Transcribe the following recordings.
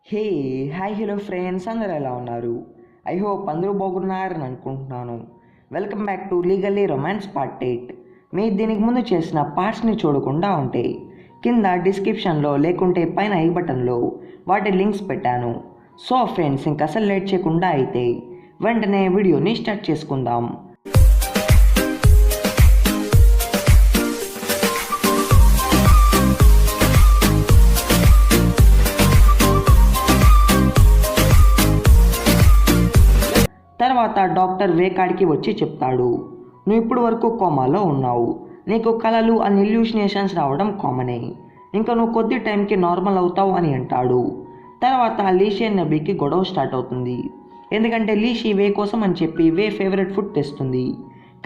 Hey hi hello friends, అందరు ఎలా ఉన్నారు? ఐ హోప్ అందరూ బాగున్నారని అనుకుంటున్నాను. Welcome back to legally romance part 8. మీరు దీనికి ముందు చేసిన పార్ట్స్ని చూడకుండా ఉంటే కింద డిస్క్రిప్షన్లో లేకుంటే పైన ఐ బటన్లో వాటి లింక్స్ పెట్టాను. సో ఫ్రెండ్స్, ఇంక అసలు లేట్ చేయకుండా అయితే వెంటనే వీడియోని స్టార్ట్ చేసుకుందాం. తర్వాత డాక్టర్ వేకాడికి వచ్చి చెప్తాడు, నువ్వు ఇప్పుడు వరకు కోమాలో ఉన్నావు, నీకు కలలు అండ్ ఇల్యూషనేషన్స్ రావడం కామనే, ఇంకా నువ్వు కొద్ది టైంకి నార్మల్ అవుతావు అని అంటాడు. తర్వాత లీషీ అండ్ నబీకి గొడవ స్టార్ట్ అవుతుంది. ఎందుకంటే లీషీ వే కోసం అని చెప్పి వే ఫేవరెట్ ఫుడ్ తెస్తుంది,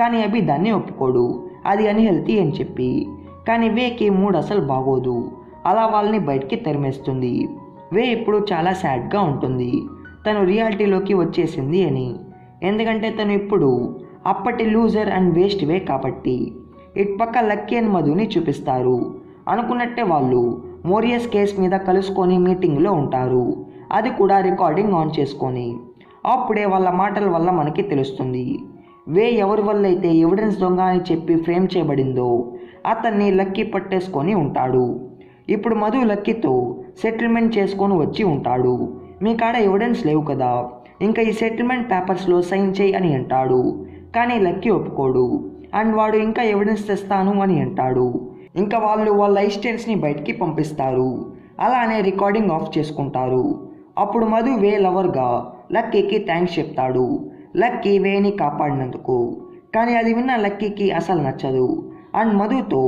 కానీ అభి దాన్ని ఒప్పుకోడు, అది అన్హెల్తీ అని చెప్పి. కానీ వేకి మూడ్ అసలు బాగోదు, అలా వాళ్ళని బయటికి తరిమేస్తుంది. వే ఇప్పుడు చాలా సాడ్గా ఉంటుంది, తను రియాలిటీలోకి వచ్చేసింది అని. ఎందుకంటే తను ఇప్పుడు అప్పటి లూజర్ అండ్ వేస్ట్ వే కాబట్టి. ఇటుపక్క లక్కీ అండ్ మధుని చూపిస్తారు. అనుకున్నట్టే వాళ్ళు మోరియస్ కేస్ మీద కలుసుకొని మీటింగ్లో ఉంటారు, అది కూడా రికార్డింగ్ ఆన్ చేసుకొని. అప్పుడే వాళ్ళ మాటల వల్ల మనకి తెలుస్తుంది, వే ఎవరి వల్ల అయితే ఎవిడెన్స్ దొంగ అని చెప్పి ఫ్రేమ్ చేయబడిందో అతన్ని లక్కీ పట్టేసుకొని ఉంటాడు. ఇప్పుడు మధు లక్కీతో సెటిల్మెంట్ చేసుకొని వచ్చి ఉంటాడు. మీ కాడ ఎవిడెన్స్ లేవు కదా, ఇంకా ఈ సెటిల్మెంట్ పేపర్స్లో సైన్ చేయి అని అంటాడు. కానీ లక్కీ ఒప్పుకోడు, అండ్ వాడు ఇంకా ఎవిడెన్స్ తెస్తాను అని అంటాడు. ఇంకా వాళ్ళు వాళ్ళ అసిస్టెంట్స్ని బయటికి పంపిస్తారు. అలానే రికార్డింగ్ ఆఫ్ చేసుకుంటారు. అప్పుడు మధు వే లవర్గా లక్కీకి థ్యాంక్స్ చెప్తాడు, లక్కీ వేని కాపాడినందుకు. కానీ అది విన్న లక్కీకి అసలు నచ్చదు. అండ్ మధుతో,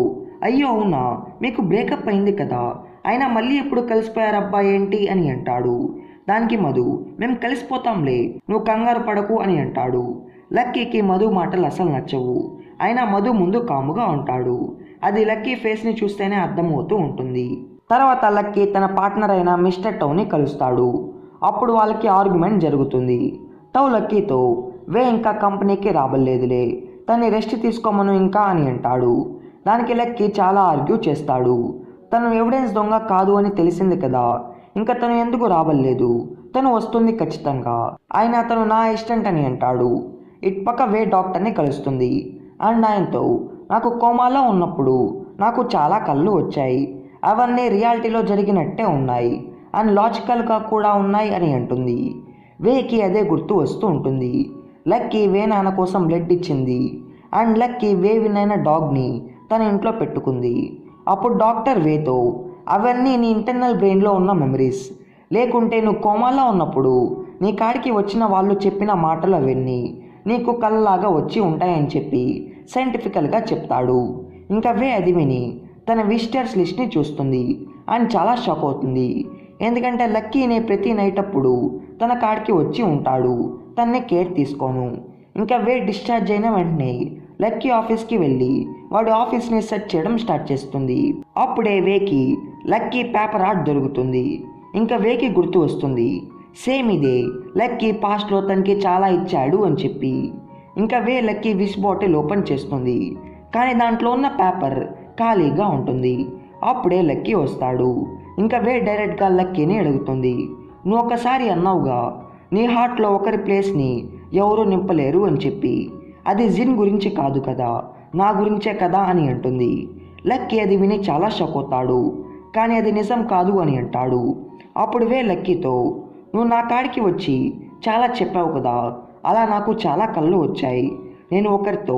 అయ్యో అవునా, మీకు బ్రేకప్ అయింది కదా, అయినా మళ్ళీ ఎప్పుడు కలిసిపోయారబ్బా ఏంటి అని అంటాడు. దానికి మధు, మేము కలిసిపోతాంలే, నువ్వు కంగారు పడకు అని అంటాడు. లక్కీకి మధు మాటలు అసలు నచ్చవు, అయినా మధు ముందు కాముగా ఉంటాడు. అది లక్కీ ఫేస్ని చూస్తేనే అర్థమవుతూ ఉంటుంది. తర్వాత లక్కీ తన పార్ట్నర్ అయిన మిస్టర్ టౌని కలుస్తాడు. అప్పుడు వాళ్ళకి ఆర్గ్యుమెంట్ జరుగుతుంది. టౌ లక్కీతో, వే ఇంకా కంపెనీకి రాబల్లేదులే, తన్ని రెస్ట్ తీసుకోమను ఇంకా అని అంటాడు. దానికి లక్కీ చాలా ఆర్గ్యూ చేస్తాడు. తను ఎవిడెన్స్ దొంగ కాదు అని తెలిసింది కదా, ఇంకా తను ఎందుకు రాబల్లేదు, తను వస్తుంది ఖచ్చితంగా, ఆయన తను నా అసిస్టెంట్ అని అంటాడు. ఇటుపక్క వే డాక్టర్ని కలుస్తుంది. అండ్ ఆయనతో, నాకు కోమాలో ఉన్నప్పుడు నాకు చాలా కళ్ళు వచ్చాయి, అవన్నీ రియాలిటీలో జరిగినట్టే ఉన్నాయి అండ్ లాజికల్గా కూడా ఉన్నాయి అని అంటుంది. వేకి అదే గుర్తు వస్తూ ఉంటుంది. లక్కీ వే నాన్న కోసం బ్లడ్ ఇచ్చింది, అండ్ లక్కీ వే వినైన డాగ్ని తన ఇంట్లో పెట్టుకుంది. అప్పుడు డాక్టర్ వేతో, అవన్నీ నీ ఇంటర్నల్ బ్రెయిన్లో ఉన్న మెమరీస్, లేకుంటే నువ్వు కోమాలో ఉన్నప్పుడు నీ కాడికి వచ్చిన వాళ్ళు చెప్పిన మాటలు అవన్నీ నీకు కళ్ళలాగా వచ్చి ఉంటాయని చెప్పి సైంటిఫికల్గా చెప్తాడు. ఇంకా వే అది విని తన విజిటర్స్ లిస్ట్ని చూస్తుంది అండ్ చాలా షాక్ అవుతుంది. ఎందుకంటే లక్కీనే ప్రతి నైట్ అప్పుడు తన కాడికి వచ్చి ఉంటాడు, తన్నే కేర్ తీసుకోను. ఇంకా వే డిశ్చార్జ్ అయిన వెంటనే లక్కీ ఆఫీస్కి వెళ్ళి వాడి ఆఫీస్ని సెట్ చేయడం స్టార్ట్ చేస్తుంది. అప్పుడే వేకి లక్కీ పేపర్ ఆర్ట్ దొరుకుతుంది. ఇంకా వేకి గుర్తు వస్తుంది, సేమ్ ఇదే లక్కీ పాస్ట్లో తనకి చాలా ఇచ్చాడు అని చెప్పి. ఇంకా వే లక్కీ విష్ బాటిల్ ఓపెన్ చేస్తుంది, కానీ దాంట్లో ఉన్న పేపర్ ఖాళీగా ఉంటుంది. అప్పుడే లక్కీ వస్తాడు. ఇంకా వే డైరెక్ట్గా లక్కీని అడుగుతుంది, నువ్వు ఒకసారి అన్నావుగా నీ హార్ట్లో ఒకరి ప్లేస్ని ఎవరూ నింపలేరు అని చెప్పి, అది జిన్ గురించి కాదు కదా, నా గురించే కదా అని అంటుంది. లక్కీ అది విని చాలా షాక్ అవుతాడు, కానీ అది నిజం కాదు అని అంటాడు. అప్పుడు వే లక్కీతో, నువ్వు నా కాడికి వచ్చి చాలా చెప్పావు కదా, అలా నాకు చాలా కళ్ళు వచ్చాయి, నేను ఒకరితో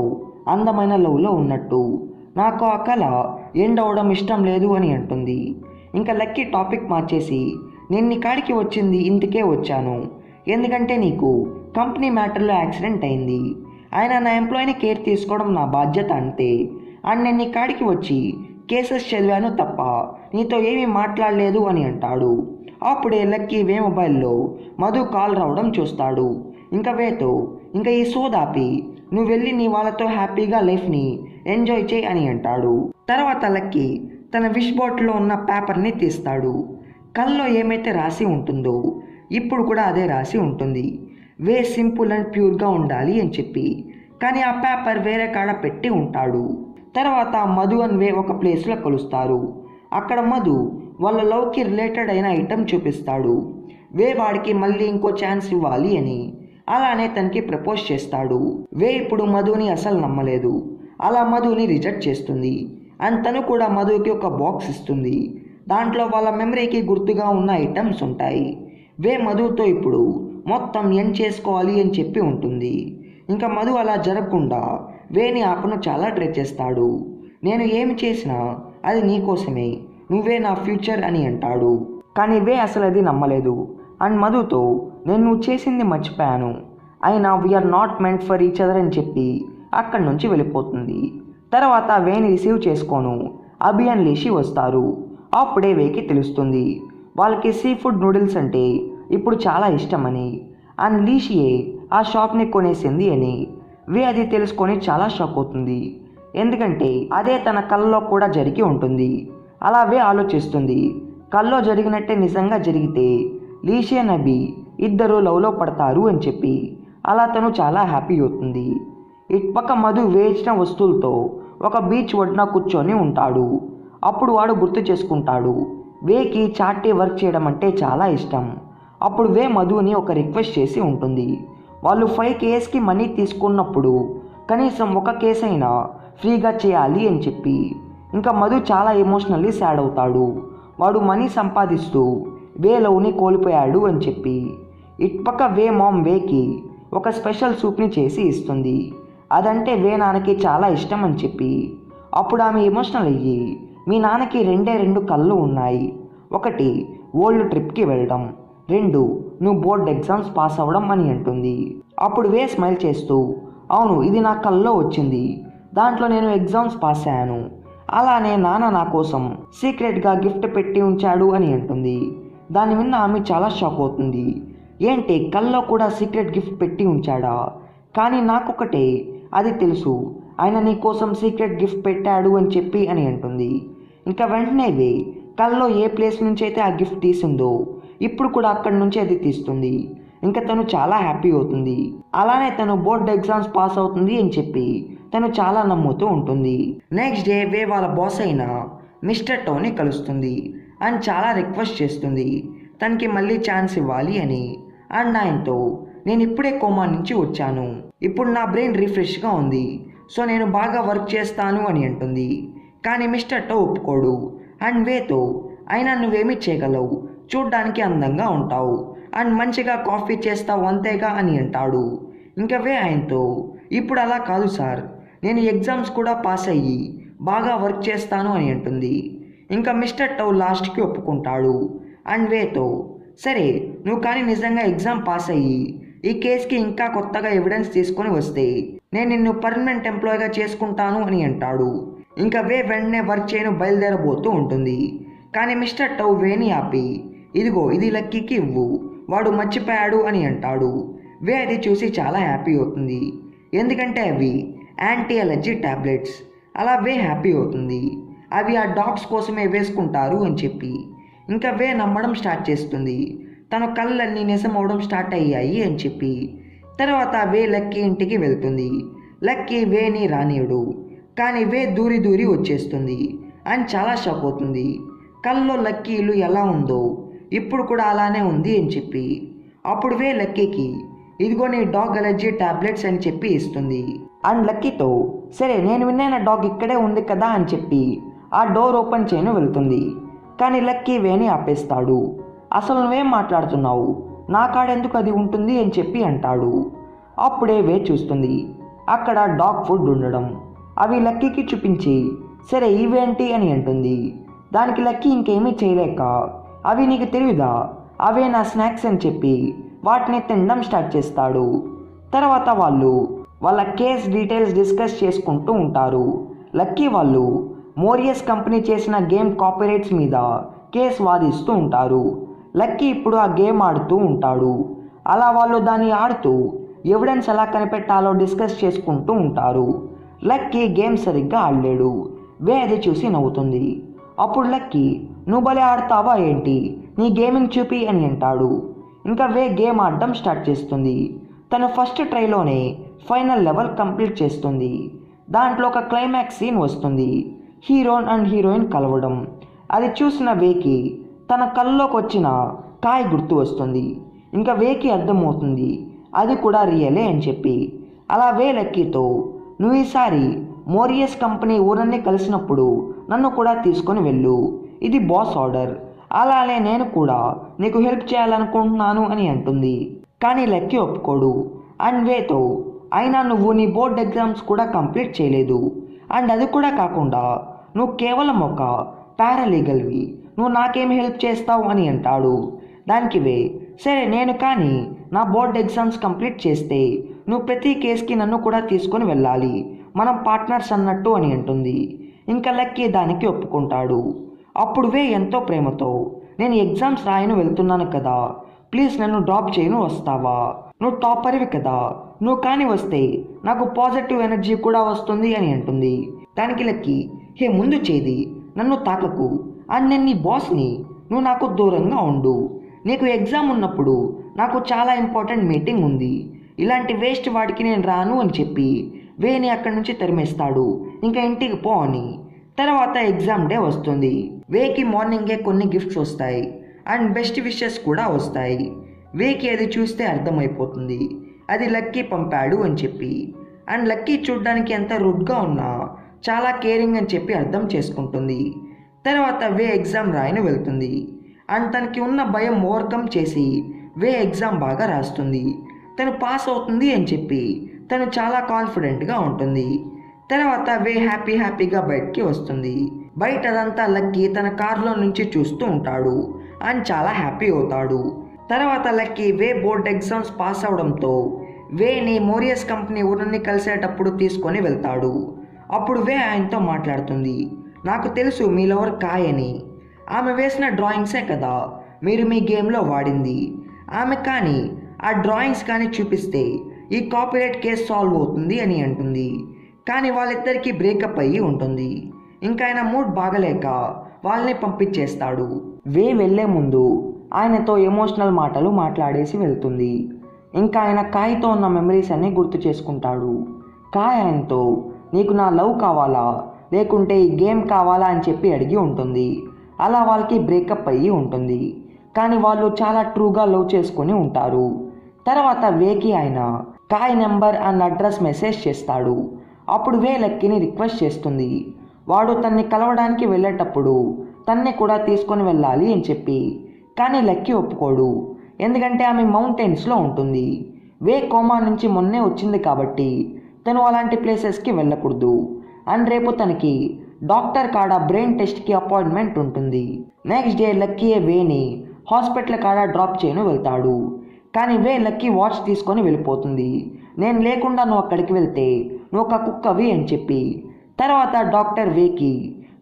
అందమైన లవ్లో ఉన్నట్టు, నాకు ఆ కళ ఎండ్ అవడం ఇష్టం లేదు అని అంటుంది. ఇంకా లక్కీ టాపిక్ మార్చేసి, నేను నీ కాడికి వచ్చింది ఇందుకే వచ్చాను, ఎందుకంటే నీకు కంపెనీ మ్యాటర్లో యాక్సిడెంట్ అయింది, ఆయన నా ఎంప్లాయీని కేర్ తీసుకోవడం నా బాధ్యత అంతే, అండ్ నేను నీ కాడికి వచ్చి కేసెస్ చదివాను తప్ప నీతో ఏమీ మాట్లాడలేదు అని అంటాడు. అప్పుడే లక్కీ వే మొబైల్లో మధు కాల్ రావడం చూస్తాడు. ఇంకా వేతో, ఇంకా ఈ సోదాపి నువ్వు వెళ్ళి నీ వాళ్ళతో హ్యాపీగా లైఫ్ని ఎంజాయ్ చేయి అని అంటాడు. తర్వాత లక్కీ తన విష్ బాటిల్లో ఉన్న పేపర్ని తీస్తాడు. కల్లో ఏమైతే రాసి ఉంటుందో ఇప్పుడు కూడా అదే రాసి ఉంటుంది, వే సింపుల్ అండ్ ప్యూర్గా ఉండాలి అని చెప్పి. కానీ ఆ పేపర్ వేరే కాడ పెట్టి ఉంటాడు. తర్వాత మధు అండ్ వే ఒక ప్లేస్లో కలుస్తారు. అక్కడ మధు వాళ్ళ లవ్కి రిలేటెడ్ అయిన ఐటెం చూపిస్తాడు. వే వాడికి మళ్ళీ ఇంకో ఛాన్స్ ఇవ్వాలి అని. అలానే తనకి ప్రపోజ్ చేస్తాడు. వే ఇప్పుడు మధుని అసలు నమ్మలేదు. అలా మధుని రిజెక్ట్ చేస్తుంది. అండ్ తను కూడా మధుకి ఒక బాక్స్ ఇస్తుంది. దాంట్లో వాళ్ళ మెమరీకి గుర్తుగా ఉన్న ఐటమ్స్ ఉంటాయి. వే మధుతో ఇప్పుడు మొత్తం ఎండ్ చేసుకోవాలి అని చెప్పి ఉంటుంది. ఇంకా మధు అలా జరగకుండా వేని ఆపను చాలా ట్రై చేస్తాడు. నేను ఏమి చేసినా అది నీకోసమే, నువ్వే నా ఫ్యూచర్ అని అంటాడు. కానీ వే అసలు అది నమ్మలేదు. అండ్ మధుతో నేను నువ్వు చేసింది మర్చిపోయాను, అయినా we are not meant for each other అని చెప్పి అక్కడి నుంచి వెళ్ళిపోతుంది. తర్వాత వేని రిసీవ్ చేసుకోను అభి అండ్ లీషి వస్తారు. అప్పుడే వేకి తెలుస్తుంది వాళ్ళకి సీ ఫుడ్ నూడిల్స్ అంటే ఇప్పుడు చాలా ఇష్టమని. అండ్ లీషియే ఆ షాప్ని కొనేసింది అని. వే అది తెలుసుకొని చాలా షాక్ అవుతుంది. ఎందుకంటే అదే తన కళ్ళలో కూడా జరిగి ఉంటుంది. అలా వే ఆలోచిస్తుంది, కల్లో జరిగినట్టే నిజంగా జరిగితే లీషి అండ్ అభి ఇద్దరు లవ్లో పడతారు అని చెప్పి. అలా తను చాలా హ్యాపీ అవుతుంది. ఇటుపక్క మధు వేయించిన వస్తువులతో ఒక బీచ్ ఒడ్డున కూర్చొని ఉంటాడు. అప్పుడు వాడు గుర్తు చేసుకుంటాడు వేకి చార్టీ వర్క్ చేయడం అంటే చాలా ఇష్టం. అప్పుడు వే మధుని ఒక రిక్వెస్ట్ చేసి ఉంటుంది. వాళ్ళు 5 కేస్కి మనీ తీసుకున్నప్పుడు కనీసం ఒక కేసు అయినా ఫ్రీగా చేయాలి అని చెప్పి. ఇంకా మధు చాలా ఎమోషనల్లీ సాడ్ అవుతాడు. వాడు మనీ సంపాదిస్తూ వే లవ్ని కోల్పోయాడు అని చెప్పి. ఇటుపక్క వే మామ్ వేకి ఒక స్పెషల్ సూప్ని చేసి ఇస్తుంది. అదంటే వే నాన్నకి చాలా ఇష్టం అని చెప్పి. అప్పుడు ఆమె ఎమోషనల్ అయ్యి, మీ నాన్నకి 2 కళ్ళు ఉన్నాయి, ఒకటి ఓల్డ్ ట్రిప్కి వెళ్ళడం, 2 నువ్వు బోర్డ్ ఎగ్జామ్స్ పాస్ అవ్వడం అని అంటుంది. అప్పుడు వే స్మైల్ చేస్తూ, అవును ఇది నా కల్లో వచ్చింది, దాంట్లో నేను ఎగ్జామ్స్ పాస్ అయ్యాను, అలానే నాన్న నా కోసం సీక్రెట్గా గిఫ్ట్ పెట్టి ఉంచాడు అని అంటుంది. దాని విన్న ఆమె చాలా షాక్ అవుతుంది. ఏంటి కల్లో కూడా సీక్రెట్ గిఫ్ట్ పెట్టి ఉంచాడా? కానీ నాకొకటే అది తెలుసు, ఆయన నీ కోసం సీక్రెట్ గిఫ్ట్ పెట్టాడు అని చెప్పి అని అంటుంది. ఇంకా వెంటనే వే కల్లో ఏ ప్లేస్ నుంచి అయితే ఆ గిఫ్ట్ తీసిందో ఇప్పుడు కూడా అక్కడి నుంచి అది తీస్తుంది. ఇంకా తను చాలా హ్యాపీ అవుతుంది. అలానే తను బోర్డ్ ఎగ్జామ్స్ పాస్ అవుతుంది అని చెప్పి తను చాలా నమ్ముతూ ఉంటుంది. నెక్స్ట్ డే వే వాళ్ళ బాస్ అయిన మిస్టర్ టోని కలుస్తుంది అండ్ చాలా రిక్వెస్ట్ చేస్తుంది తనకి మళ్ళీ ఛాన్స్ ఇవ్వాలి అని. అండ్ ఆయనతో నేను ఇప్పుడే కోమా నుంచి వచ్చాను, ఇప్పుడు నా బ్రెయిన్ రిఫ్రెష్గా ఉంది, సో నేను బాగా వర్క్ చేస్తాను అని అంటుంది. కానీ మిస్టర్ టో ఒప్పుకోడు. అండ్ వేతో అయినా నువ్వేమీ చేయగలవు, చూడ్డానికి అందంగా ఉంటావు అండ్ మంచిగా కాఫీ చేస్తావు అంతేగా అని అంటాడు. ఇంకా వే ఆయనతో ఇప్పుడు అలా కాదు సార్, నేను ఎగ్జామ్స్ కూడా పాస్ అయ్యి బాగా వర్క్ చేస్తాను అని అంటుంది. ఇంకా మిస్టర్ టౌ లాస్ట్కి ఒప్పుకుంటాడు. అండ్ వేతో సరే నువ్వు కానీ నిజంగా ఎగ్జామ్ పాస్ అయ్యి ఈ కేసుకి ఇంకా కొత్తగా ఎవిడెన్స్ తీసుకొని వస్తే నేను నిన్ను పర్మనెంట్ ఎంప్లాయీగా చేసుకుంటాను అని అంటాడు. ఇంకా వే వెంటనే వర్క్ చేయను బయలుదేరబోతూ ఉంటుంది. కానీ మిస్టర్ టౌ వేని ఆపి ఇదిగో ఇది లక్కీకి ఇవ్వు, వాడు మర్చిపోయాడు అని అంటాడు. వే అది చూసి చాలా హ్యాపీ అవుతుంది, ఎందుకంటే అవి యాంటీ అలర్జీ టాబ్లెట్స్. అలా వే హ్యాపీ అవుతుంది, అవి ఆ డాగ్స్ కోసమే వేసుకుంటారు అని చెప్పి. ఇంకా వే నమ్మడం స్టార్ట్ చేస్తుంది, తన కళ్ళన్నీ నిజం అవడం స్టార్ట్ అయ్యాయి అని చెప్పి. తర్వాత వే లక్కీ ఇంటికి వెళ్తుంది. లక్కీ వేని రానియడు, కానీ వే దూరి దూరి వచ్చేస్తుంది అని చాలా షాక్ అవుతుంది. కల్లో లక్కీ ఇల్లు ఎలా ఉందో ఇప్పుడు కూడా అలానే ఉంది అని చెప్పి. అప్పుడు వే లక్కీకి ఇదిగో నీ డాగ్ అలర్జీ టాబ్లెట్స్ అని చెప్పి ఇస్తుంది. అండ్ లక్కీతో సరే నేను విన్న డాగ్ ఇక్కడే ఉంది కదా అని చెప్పి ఆ డోర్ ఓపెన్ చేయను వెళ్తుంది. కానీ లక్కీ వేని ఆపేస్తాడు. అసలు నువ్వేం మాట్లాడుతున్నావు, నా కాడెందుకు అది ఉంటుంది అని చెప్పి అంటాడు. అప్పుడే వే చూస్తుంది అక్కడ డాగ్ ఫుడ్ ఉండడం. అవి లక్కీకి చూపించి సరే ఇవేంటి అని అంటుంది. దానికి లక్కీ ఇంకేమీ చేయలేక అవి నీకు తెలియదా, అవే నా స్నాక్స్ అని చెప్పి వాటిని తినడం స్టార్ట్ చేస్తాడు. తర్వాత వాళ్ళు వాళ్ళ కేస్ డీటెయిల్స్ డిస్కస్ చేసుకుంటూ ఉంటారు. లక్కీ వాళ్ళు మోరియస్ కంపెనీ చేసిన గేమ్ కాపీరైట్స్ మీద కేసు వాదిస్తూ ఉంటారు. లక్కీ ఇప్పుడు ఆ గేమ్ ఆడుతూ ఉంటాడు. అలా వాళ్ళు దాన్ని ఆడుతూ ఎవిడెన్స్ ఎలా కనిపెట్టాలో డిస్కస్ చేసుకుంటూ ఉంటారు. లక్కీ గేమ్ సరిగ్గా ఆడలేడు. వే అది చూసి నవ్వుతుంది. అప్పుడు లక్కీ నువ్వు భలే ఆడతావా ఏంటి, నీ గేమింగ్ చూపి అని అంటాడు. ఇంకా వే గేమ్ ఆడడం స్టార్ట్ చేస్తుంది. తన ఫస్ట్ ట్రైలోనే ఫైనల్ లెవెల్ కంప్లీట్ చేస్తుంది. దాంట్లో ఒక క్లైమాక్స్ సీన్ వస్తుంది, హీరోయిన్ అండ్ హీరోయిన్ కలవడం. అది చూసిన వేకి తన కళ్ళలోకి వచ్చిన కాయ్ గుర్తు వస్తుంది. ఇంకా వేకి అర్థమవుతుంది అది కూడా రియలే అని చెప్పి. అలా వే లక్కీతో, నువ్వు ఈసారి మోరియస్ కంపెనీ ఊరన్నీ కలిసినప్పుడు నన్ను కూడా తీసుకొని వెళ్ళు, ఇది బాస్ ఆర్డర్, అలానే నేను కూడా నీకు హెల్ప్ చేయాలనుకుంటున్నాను అని అంటుంది. కానీ లక్కీ ఒప్పుకోడు. అండ్ వేతో, అయినా నువ్వు నీ బోర్డ్ ఎగ్జామ్స్ కూడా కంప్లీట్ చేయలేదు, అండ్ అది కూడా కాకుండా నువ్వు కేవలం ఒక పారాలీగల్వి, నువ్వు నాకేం హెల్ప్ చేస్తావు అని అంటాడు. దానికి వే, సరే నేను కానీ నా బోర్డ్ ఎగ్జామ్స్ కంప్లీట్ చేస్తే నువ్వు ప్రతి కేసుకి నన్ను కూడా తీసుకొని వెళ్ళాలి, మనం పార్ట్నర్స్ అన్నట్టు అని అంటుంది. ఇంకా లక్కీ దానికి ఒప్పుకుంటాడు. అప్పుడు వే ఎంతో ప్రేమతో, నేను ఎగ్జామ్స్ రాయను వెళ్తున్నాను కదా, ప్లీజ్ నన్ను డ్రాప్ చేయను వస్తావా, నువ్వు టాపర్వి కదా, నువ్వు కానీ వస్తే నాకు పాజిటివ్ ఎనర్జీ కూడా వస్తుంది అని అంటుంది. దానికి లక్కీ, హే ముందు చేది నన్ను తాకకు, అండ్ నేను నీ బాస్ని, నువ్వు నాకు దూరంగా ఉండు, నీకు ఎగ్జామ్ ఉన్నప్పుడు నాకు చాలా ఇంపార్టెంట్ మీటింగ్ ఉంది, ఇలాంటి వేస్ట్ వాడికి నేను రాను అని చెప్పి వేని అక్కడి నుంచి తరిమేస్తాడు. ఇంకా ఇంటికి పో అని. తర్వాత ఎగ్జామ్ డే వస్తుంది. వేకి మార్నింగే కొన్ని గిఫ్ట్స్ వస్తాయి అండ్ బెస్ట్ విషెస్ కూడా వస్తాయి. వేకి అది చూస్తే అర్థమైపోతుంది అది లక్కీ పంపాడు అని చెప్పి. అండ్ లక్కీ చూడ్డానికి ఎంత రుడ్గా ఉన్నా చాలా కేరింగ్ అని చెప్పి అర్థం చేసుకుంటుంది. తర్వాత వే ఎగ్జామ్ రాయని వెళ్తుంది అండ్ తనకి ఉన్న భయం ఓవర్కమ్ చేసి వే ఎగ్జామ్ బాగా రాస్తుంది. తను పాస్ అవుతుంది అని చెప్పి తను చాలా కాన్ఫిడెంట్గా ఉంటుంది. తర్వాత వే హ్యాపీగా బయటికి వస్తుంది. బయట అదంతా లక్కీ తన కారులో నుంచి చూస్తూ ఉంటాడు అండ్ చాలా హ్యాపీ అవుతాడు. తర్వాత లక్కీ వే బోర్డ్ ఎగ్జామ్స్ పాస్ అవడంతో వేని మోరియస్ కంపెనీ ఊరిని కలిసేటప్పుడు తీసుకొని వెళ్తాడు. అప్పుడు వే ఆయనతో మాట్లాడుతుంది, నాకు తెలుసు మీ లవర్ కాయ్ అని, ఆమె వేసిన డ్రాయింగ్సే కదా మీరు మీ గేమ్లో వాడింది, ఆమె కానీ ఆ డ్రాయింగ్స్ కానీ చూపిస్తే ఈ కాపీరైట్ కేసు సాల్వ్ అవుతుంది అని అంటుంది. కానీ వాళ్ళిద్దరికీ బ్రేకప్ అయ్యి ఉంటుంది. ఇంకా ఆయన మూడ్ బాగలేక వాళ్ళని పంపించేస్తాడు. వే వెళ్ళే ముందు ఆయనతో ఎమోషనల్ మాటలు మాట్లాడేసి వెళ్తుంది. ఇంకా ఆయన కాయ్తో ఉన్న మెమరీస్ అన్నీ గుర్తు చేసుకుంటాడు. కాయ్ ఆయనతో, నీకు నా లవ్ కావాలా లేకుంటే ఈ గేమ్ కావాలా అని చెప్పి అడిగి ఉంటుంది. అలా వాళ్ళకి బ్రేకప్ అయ్యి ఉంటుంది. కానీ వాళ్ళు చాలా ట్రూగా లవ్ చేసుకొని ఉంటారు. తర్వాత వేకి ఆయన కాయ్ నెంబర్ అండ్ అడ్రస్ మెసేజ్ చేస్తాడు. అప్పుడు వే లక్కీని రిక్వెస్ట్ చేస్తుంది వాడు తన్ని కలవడానికి వెళ్ళేటప్పుడు తన్ని కూడా తీసుకొని వెళ్ళాలి అని చెప్పి. కానీ లక్కీ ఒప్పుకోడు, ఎందుకంటే ఆమె మౌంటైన్స్లో ఉంటుంది. వే కోమా నుంచి మొన్నే వచ్చింది కాబట్టి తను అలాంటి ప్లేసెస్కి వెళ్ళకూడదు. అండ్ రేపు తనకి డాక్టర్ కాడ బ్రెయిన్ టెస్ట్కి అపాయింట్మెంట్ ఉంటుంది. నెక్స్ట్ డే లక్కీ వేని హాస్పిటల్ కాడ డ్రాప్ చేయను వెళ్తాడు. కానీ వే లక్కీ వాచ్ తీసుకొని వెళ్ళిపోతుంది. నేను లేకుండా నువ్వు అక్కడికి వెళ్తే నువ్వు ఒక కుక్కవి అని చెప్పి. తర్వాత డాక్టర్ వేకి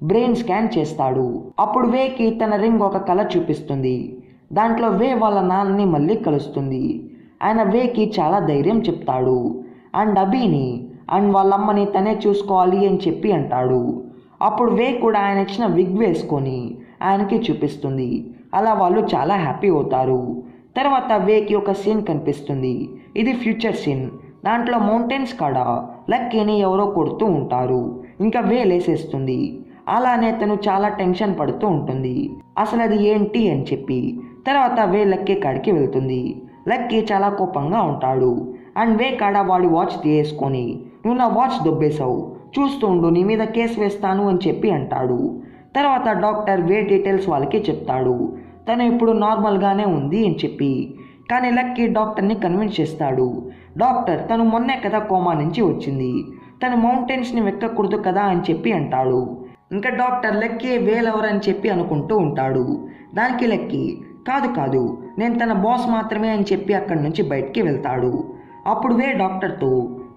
బ్రెయిన్ స్కాన్ చేస్తాడు. అప్పుడు వేకి తన రింగ్ ఒక కళ చూపిస్తుంది. దాంట్లో వే వాళ్ళ నాన్నని మళ్ళీ కలుస్తుంది. ఆయన వేకి చాలా ధైర్యం చెప్తాడు అండ్ అభిని అండ్ వాళ్ళమ్మని తనే చూసుకోవాలి అని చెప్పి అంటాడు. అప్పుడు వే కూడా ఆయన ఇచ్చిన విగ్ వేసుకొని ఆయనకి చూపిస్తుంది. అలా వాళ్ళు చాలా హ్యాపీ అవుతారు. తర్వాత వేకి ఒక సీన్ కనిపిస్తుంది. ఇది ఫ్యూచర్ సీన్. దాంట్లో మౌంటైన్స్ కాడ లక్కీని ఎవరో కొడుతూ ఉంటారు. ఇంకా వే లేసేస్తుంది. అలానే తను చాలా టెన్షన్ పడుతూ ఉంటుంది, అసలు అది ఏంటి అని చెప్పి. తర్వాత వే లక్కీ కాడికి వెళ్తుంది. లక్కీ చాలా కోపంగా ఉంటాడు అండ్ వే కాడ వాడి వాచ్ తీసుకొని, నువ్వు నా వాచ్ దొబ్బేశావు, చూస్తూ ఉండు, నీ మీద కేసు వేస్తాను అని చెప్పి అంటాడు. తర్వాత డాక్టర్ వే డీటెయిల్స్ వాళ్ళకి చెప్తాడు. తను ఇప్పుడు నార్మల్గానే ఉంది అని చెప్పి. కానీ లక్కీ డాక్టర్ని కన్విన్స్ చేస్తాడు. డాక్టర్ తను మొన్నే కదా కోమా నుంచి వచ్చింది, తను మౌంటైన్స్ని వెక్కకూడదు కదా అని చెప్పి అంటాడు. ఇంకా డాక్టర్ లక్కీ వేలెవరు అని చెప్పి అనుకుంటూ ఉంటాడు. దానికి లక్కీ, కాదు నేను తన బాస్ మాత్రమే అని చెప్పి అక్కడి నుంచి బయటికి వెళ్తాడు. అప్పుడు వే డాక్టర్తో,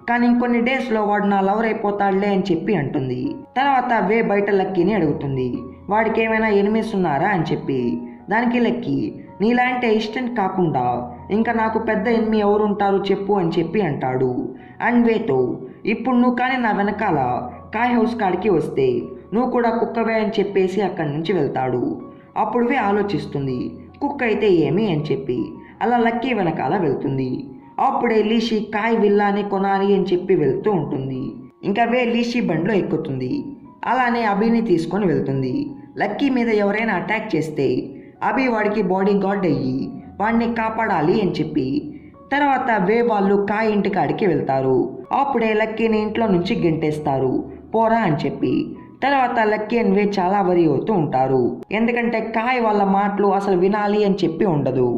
కానీ ఇంకొన్ని డేస్లో వాడు నా లవర్ అయిపోతాడులే అని చెప్పి అంటుంది. తర్వాత వే బయట లక్కీని అడుగుతుంది వాడికి ఏమైనా ఎనిమిస్ ఉన్నారా అని చెప్పి. దానికి లక్కీ, నీలాంటి అసిస్టెంట్ కాకుండా ఇంకా నాకు పెద్ద ఎనిమి ఎవరుంటారు చెప్పు అని చెప్పి అంటాడు. అండ్ వేతో, ఇప్పుడు నువ్వు కానీ నా వెనకాల కాయ్ హౌస్ కాడికి వస్తే నువ్వు కూడా కుక్కవే అని చెప్పేసి అక్కడి నుంచి వెళ్తాడు. అప్పుడు వే ఆలోచిస్తుంది, కుక్క అయితే ఏమి అని చెప్పి. అలా లక్కీ వెనకాల వెళ్తుంది. అప్పుడే లీషి కాయ్ విల్లాని కొనాలి అని చెప్పి వెళ్తూ ఉంటుంది. ఇంకా వే లీషి బండిలో ఎక్కుతుంది. అలానే అభిని తీసుకొని వెళ్తుంది. లక్కీ మీద ఎవరైనా అటాక్ చేస్తే అభి వాడికి బాడీ గార్డ్ అయ్యి వాడిని కాపాడాలి అని చెప్పి తర్వాత వే వాళ్ళు కాయ్ ఇంటికాడికి వెళ్తారు. అప్పుడే లక్కీని ఇంట్లో నుంచి గెంటేస్తారు పోరా అని చెప్పి. తర్వాత లక్కీ అండ్ వే చాలా వరి అవుతూ ఉంటారు, ఎందుకంటే కాయ్ వాళ్ళ మాటలు అసలు వినాలి అని చెప్పి ఉండదు.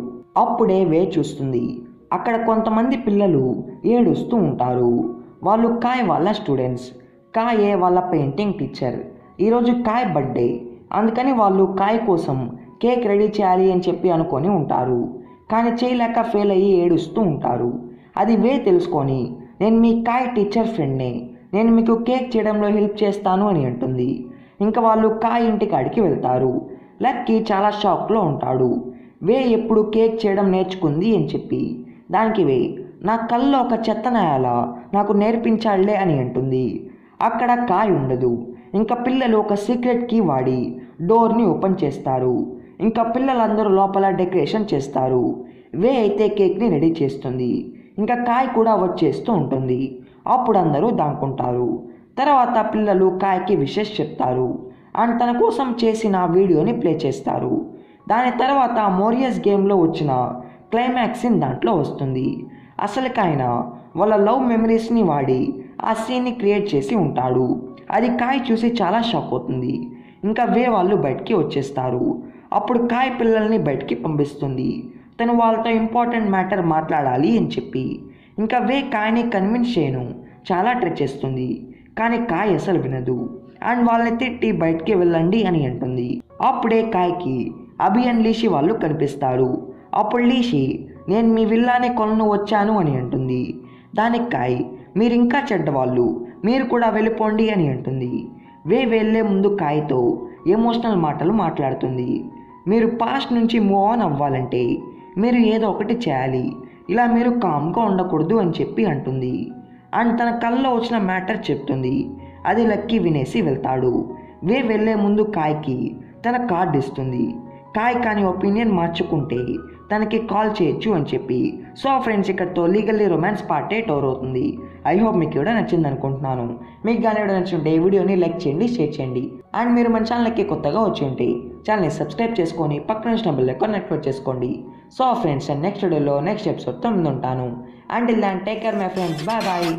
అప్పుడే వే చూస్తుంది అక్కడ కొంతమంది పిల్లలు ఏడుస్తూ ఉంటారు. వాళ్ళు కాయ్ వాళ్ళ స్టూడెంట్స్. కాయే వాళ్ళ పెయింటింగ్ టీచర్. ఈరోజు కాయ్ బర్త్డే, అందుకని వాళ్ళు కాయ్ కోసం కేక్ రెడీ చేయాలి అని చెప్పి అనుకొని ఉంటారు. కానీ చేయలేక ఫెయిల్ అయ్యి ఏడుస్తూ ఉంటారు. అది వే తెలుసుకొని నేను మీ కాయ్ టీచర్ ఫ్రెండ్నే, నేను మీకు కేక్ చేయడంలో హెల్ప్ చేస్తాను అని అంటుంది. ఇంకా వాళ్ళు కాయ్ ఇంటికాడికి వెళ్తారు. లక్కీ చాలా షాక్లో ఉంటాడు. వే ఎప్పుడు కేక్ చేయడం నేర్చుకుంది అని చెప్పి. దానికి వే నా కల్లో ఒక చెత్తనాయాల నాకు నేర్పించాళ్లే అని అంటుంది. అక్కడ కాయ్ ఉండదు. ఇంకా పిల్లలు ఒక సీక్రెట్ కీ వాడి డోర్ని ఓపెన్ చేస్తారు. ఇంకా పిల్లలందరూ లోపల డెకరేషన్ చేస్తారు. వే అయితే కేక్ని రెడీ చేస్తుంది. ఇంకా కాయ్ కూడా వచ్చేస్తూ ఉంటుంది. అప్పుడు అందరూ దాక్కుంటారు. తర్వాత పిల్లలు కాయ్కి విషెస్ చెప్తారు అండ్ తన కోసం చేసిన వీడియోని ప్లే చేస్తారు. దాని తర్వాత మోరియస్ గేమ్లో వచ్చిన క్లైమాక్స్ సీన్ దాంట్లో వస్తుంది. అసలుకైనా వాళ్ళ లవ్ మెమరీస్ని వాడి ఆ సీన్ని క్రియేట్ చేసి ఉంటాడు. అది కాయ్ చూసి చాలా షాక్ అవుతుంది. ఇంకా వే వాళ్ళు బయటికి వచ్చేస్తారు. అప్పుడు కాయ్ పిల్లల్ని బయటికి పంపిస్తుంది, తను వాళ్ళతో ఇంపార్టెంట్ మ్యాటర్ మాట్లాడాలి అని చెప్పి. ఇంకా వే కాయ్ని కన్విన్స్ చేయను చాలా ట్రై చేస్తుంది, కానీ కాయ్ అసలు వినదు అండ్ వాళ్ళని తిట్టి బయటికి వెళ్ళండి అని అంటుంది. అప్పుడే కాయ్కి అభి అండ్ లీషి వాళ్ళు కనిపిస్తారు. అప్పుడు లీషి నేను మీ విల్లాని కొలను వచ్చాను అని అంటుంది. దానికి కాయ్ మీరు ఇంకా చెడ్డవాళ్ళు, మీరు కూడా వెళ్ళిపోండి అని అంటుంది. వే వెళ్ళే ముందు కాయ్తో ఎమోషనల్ మాటలు మాట్లాడుతుంది. మీరు పాస్ట్ నుంచి మూవ్ ఆన్ అవ్వాలంటే మీరు ఏదో ఒకటి చేయాలి, ఇలా మీరు కామ్గా ఉండకూడదు అని చెప్పి అంటుంది. అండ్ తన కళ్ళలో వచ్చిన మ్యాటర్ చెప్తుంది. అది లక్కీ వినేసి వెళ్తాడు. వే వెళ్ళే ముందు కాయ్కి తన కార్డ్ ఇస్తుంది. కాయ్ కానీ ఒపీనియన్ మార్చుకుంటే తనకి కాల్ చేయొచ్చు అని చెప్పి. సో ఫ్రెండ్స్, ఇక్కడతో లీగల్లీ రొమాన్స్ పార్ట్ 8 ఓవర్ అవుతుంది. ఐ హోప్ మీకు కూడా నచ్చింది అనుకుంటున్నాను. మీకు కానీ కూడా నచ్చుంటే ఈ వీడియోని లైక్ చేయండి, షేర్ చేయండి అండ్ మీరు మన ఛానల్కి కొత్తగా వచ్చి ఉంటే ఛానల్ని సబ్స్క్రైబ్ చేసుకొని పక్కన వచ్చిన బెల్ ఐకాన్ యాక్టివేట్ చేసుకోండి. సో ఫ్రెండ్స్, నెక్స్ట్ వీడియోలో నెక్స్ట్ ఎపిసోడ్తో ముందు ఉంటాను. Until then take care my friends, bye bye.